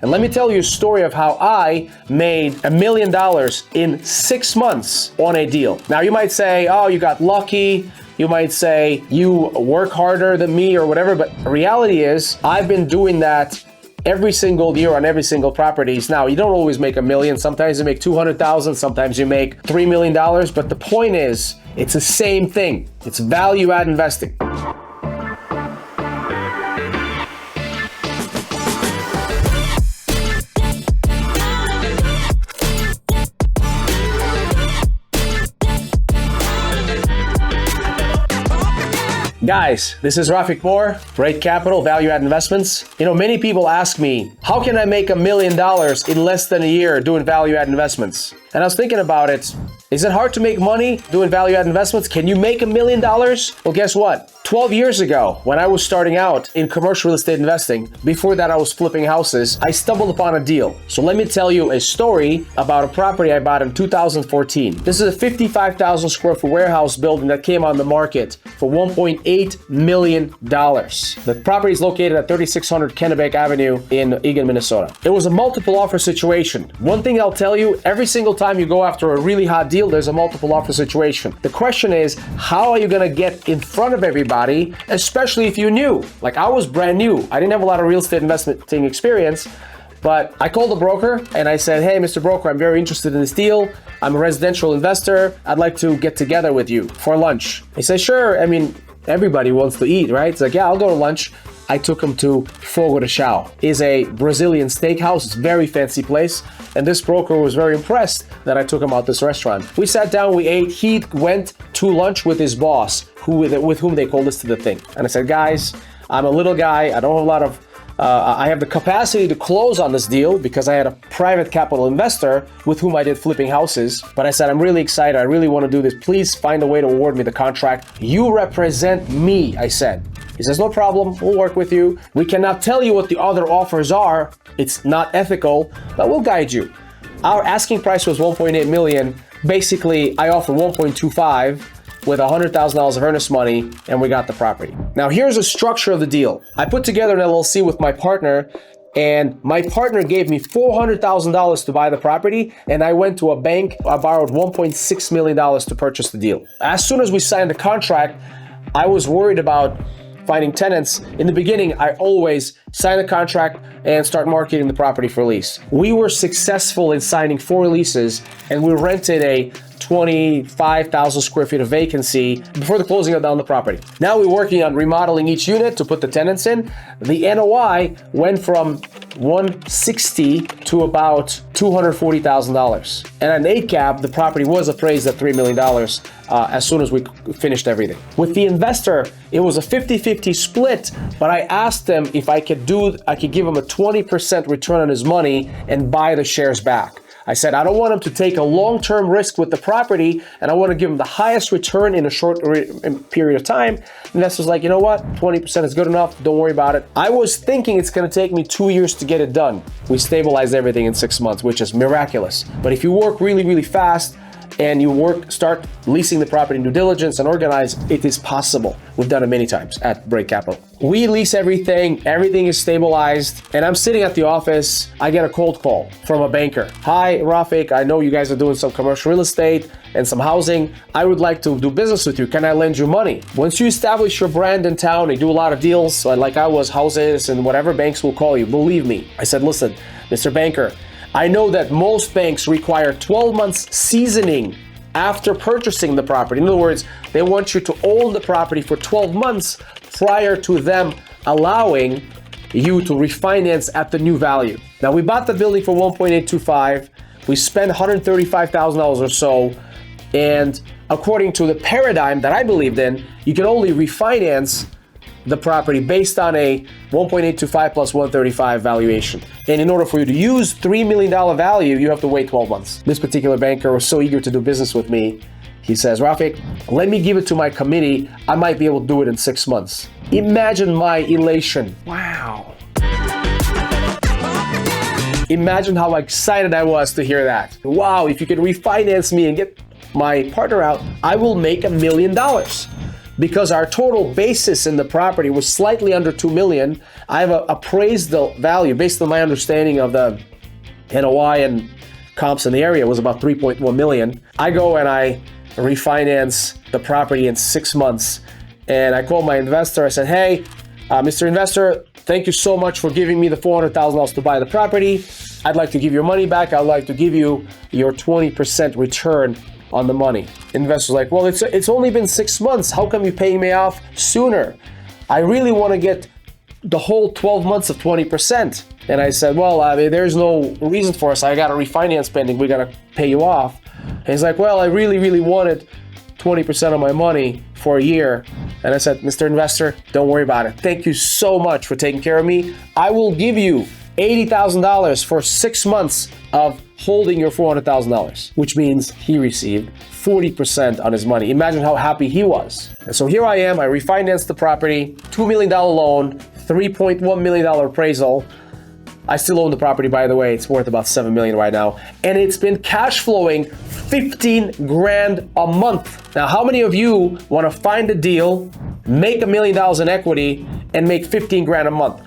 And let me tell you a story of how I made $1 million in 6 months on a deal. Now you might say, oh, you got lucky. You might say you work harder than me or whatever, but the reality is I've been doing that every single year on every single properties. Now, you don't always make $1 million. Sometimes you make $200,000. Sometimes you make $3 million. But the point is, it's the same thing. It's value add investing. Guys, this is Rafik Moore, Brait Capital, Value Add Investments. You know, many people ask me, how can I make $1 million in less than a year doing value add investments? And I was thinking about it. Is it hard to make money doing value add investments? Can you make $1 million? Well, guess what? 12 years ago, when I was starting out in commercial real estate investing, before that I was flipping houses, I stumbled upon a deal. So let me tell you a story about a property I bought in 2014. This is a 55,000 square foot warehouse building that came on the market for $1.8 million. The property is located at 3600 Kennebec Avenue in Eagan, Minnesota. It was a multiple offer situation. One thing I'll tell you, every single time you go after a really hot deal, there's a multiple offer situation. The question is, how are you going to get in front of everybody, especially if you're new? Like, I was brand new. I didn't have a lot of real estate investing experience, but I called the broker and I said, hey, Mr. Broker, I'm very interested in this deal. I'm a residential investor. I'd like to get together with you for lunch. He said, sure. I mean, everybody wants to eat, right? It's like, yeah, I'll go to lunch. I took him to Fogo de Chão. It's a Brazilian steakhouse. It's a very fancy place. And this broker was very impressed that I took him out this restaurant. We sat down, we ate. He went to lunch with his boss, with whom they called us to the thing. And I said, guys, I'm a little guy. I don't have a lot of, I have the capacity to close on this deal because I had a private capital investor with whom I did flipping houses. But I said, I'm really excited. I really want to do this. Please find a way to award me the contract. You represent me, I said. He says, no problem, we'll work with you. We cannot tell you what the other offers are. It's not ethical, but we'll guide you. Our asking price was $1.8 million. Basically, I offered $1.25 with $100,000 of earnest money, and we got the property. Now, here's the structure of the deal. I put together an LLC with my partner, and my partner gave me $400,000 to buy the property, and I went to a bank. I borrowed $1.6 million to purchase the deal. As soon as we signed the contract, I was worried about finding tenants. In the beginning, I always sign the contract and start marketing the property for lease. We were successful in signing 4 leases, and we rented a 25,000 square feet of vacancy before the closing on the property. Now we're working on remodeling each unit to put the tenants in. The NOI went from $160 to about $240,000. And at 8 cap, the property was appraised at $3 million as soon as we finished everything. With the investor, it was a 50-50 split, but I asked him if I could give him a 20% return on his money and buy the shares back. I said, I don't want him to take a long-term risk with the property, and I want to give him the highest return in a short period of time. Investor's like, you know what? 20% is good enough. Don't worry about it. I was thinking it's going to take me 2 years to get it done. We stabilized everything in 6 months, which is miraculous. But if you work really, really fast, and you start leasing the property in due diligence and organize, it is possible. We've done it many times at Brait Capital. We lease everything is stabilized, and I'm sitting at the office. I get a cold call from a banker. Hi, Rafik, I know you guys are doing some commercial real estate and some housing. I would like to do business with you. Can I lend you money? Once you establish your brand in town, you do a lot of deals, like I was, houses and whatever, banks will call you. Believe me. I said, listen, Mr. Banker, I know that most banks require 12 months seasoning after purchasing the property. In other words, they want you to own the property for 12 months prior to them allowing you to refinance at the new value. Now, we bought the building for $1.825. We spent $135,000 or so. And according to the paradigm that I believed in, you can only refinance the property based on a 1.825 plus 135 valuation. And in order for you to use $3 million value, you have to wait 12 months. This particular banker was so eager to do business with me. He says, Rafik, let me give it to my committee. I might be able to do it in 6 months. Imagine my elation. Wow. Imagine how excited I was to hear that. Wow, if you could refinance me and get my partner out, I will make $1 million. because our total basis in the property was slightly under 2 million. I have appraised the value based on my understanding of the NOI and comps in the area was about 3.1 million. I go and I refinance the property in 6 months. And I called my investor. I said, hey, Mr. Investor, thank you so much for giving me the $400,000 to buy the property. I'd like to give your money back. I'd like to give you your 20% return on the money. Investor's like, well, it's only been 6 months. How come you're paying me off sooner? I really want to get the whole 12 months of 20%. And I said, well, there's no reason for us. I got a refinance pending. We got to pay you off. And he's like, well, I really wanted 20% of my money for a year. And I said, Mr. Investor, don't worry about it. Thank you so much for taking care of me. I will give you $80,000 for 6 months of holding your $400,000, which means he received 40% on his money. Imagine how happy he was. And so here I am, I refinanced the property, $2 million loan, $3.1 million appraisal. I still own the property, by the way. It's worth about $7 million right now. And it's been cash flowing 15 grand a month. Now, how many of you want to find a deal, make $1 million in equity, and make 15 grand a month?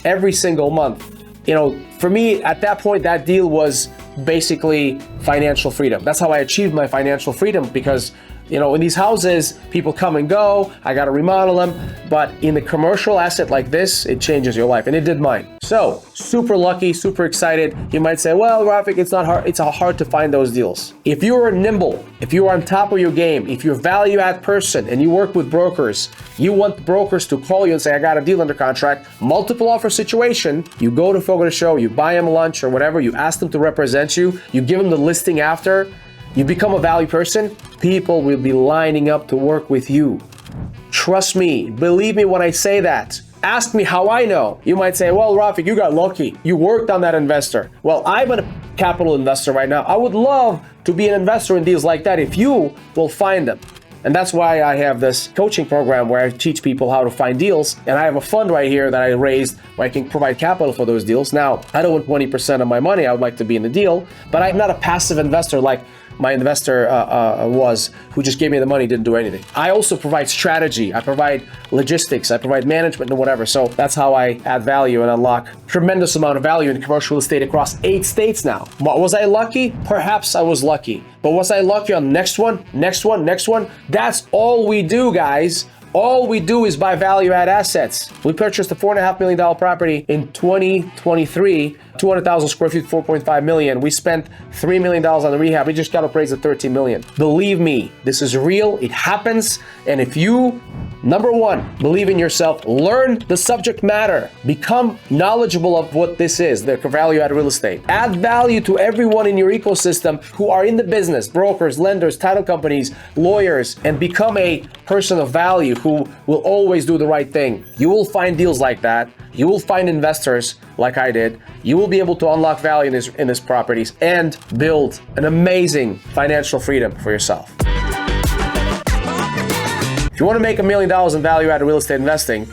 Every single month. You know, for me, at that point, that deal was basically financial freedom. That's how I achieved my financial freedom, because you know, in these houses, people come and go. I got to remodel them. But in the commercial asset like this, it changes your life. And it did mine. So super lucky, super excited. You might say, well, Rafik, it's not hard. It's hard to find those deals. If you're nimble, if you're on top of your game, if you're a value add person and you work with brokers, you want brokers to call you and say, I got a deal under contract, multiple offer situation. You go to Fogo de Show, you buy them lunch or whatever. You ask them to represent you. You give them the listing after. You become a value person, people will be lining up to work with you. Trust me, believe me when I say that. Ask me how I know. You might say, well, Rafik, you got lucky. You worked on that investor. Well, I'm a capital investor right now. I would love to be an investor in deals like that if you will find them. And that's why I have this coaching program where I teach people how to find deals. And I have a fund right here that I raised where I can provide capital for those deals. Now, I don't want 20% of my money. I would like to be in the deal, but I'm not a passive investor like my investor was, who just gave me the money, didn't do anything. I also provide strategy. I provide logistics. I provide management and whatever. So that's how I add value and unlock tremendous amount of value in commercial real estate across 8 states now. Was I lucky? Perhaps I was lucky. But was I lucky on next one? That's all we do, guys. All we do is buy value add assets. We purchased a $4.5 million property in 2023, 200,000 square feet, 4.5 million. We spent $3 million on the rehab. We just got appraised at 13 million. Believe me, this is real. It happens. And if you, number one, believe in yourself, learn the subject matter, become knowledgeable of what this is, the value add real estate. Add value to everyone in your ecosystem who are in the business, brokers, lenders, title companies, lawyers, and become a person of value who will always do the right thing. You will find deals like that. You will find investors like I did. You will be able to unlock value in these properties and build an amazing financial freedom for yourself. If you want to make $1 million in value-added real estate investing,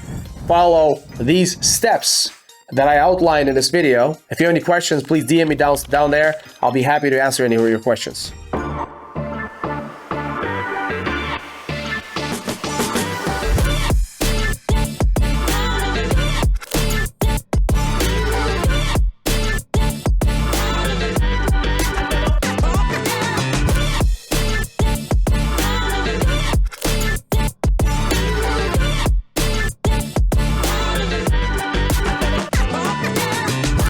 follow these steps that I outlined in this video. If you have any questions, please DM me down there. I'll be happy to answer any of your questions.